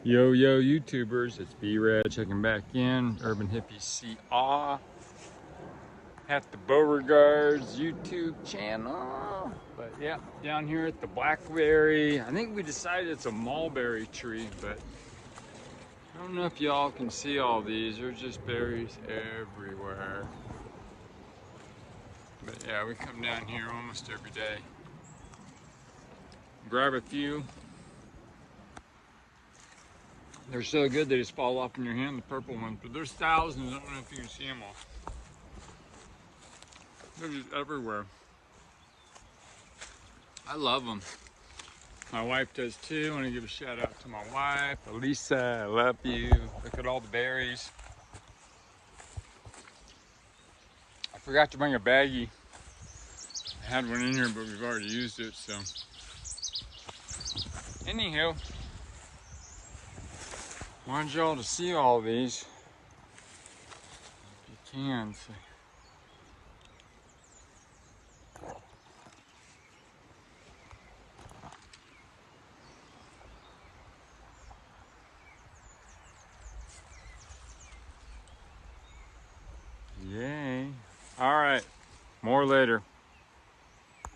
Yo, YouTubers, it's B-Rad checking back in. Urban Hippie CA at the Beauregard's YouTube channel. But yeah, down here at the Blackberry. I think we decided it's a mulberry tree, but I don't know if y'all can see all these. There's just berries everywhere. But yeah, we come down here almost every day. Grab a few. They're so good they just fall off in your hand, the purple ones. But there's thousands. I don't know if you can see them all. They're just everywhere. I love them. My wife does too. I want to give a shout out to my wife, Elisa. I love you. Look at all the berries. I forgot to bring a baggie. I had one in here, but we've already used it, so. Anywho, wanted y'all to see all these. If you can. So. Yay. All right, more later.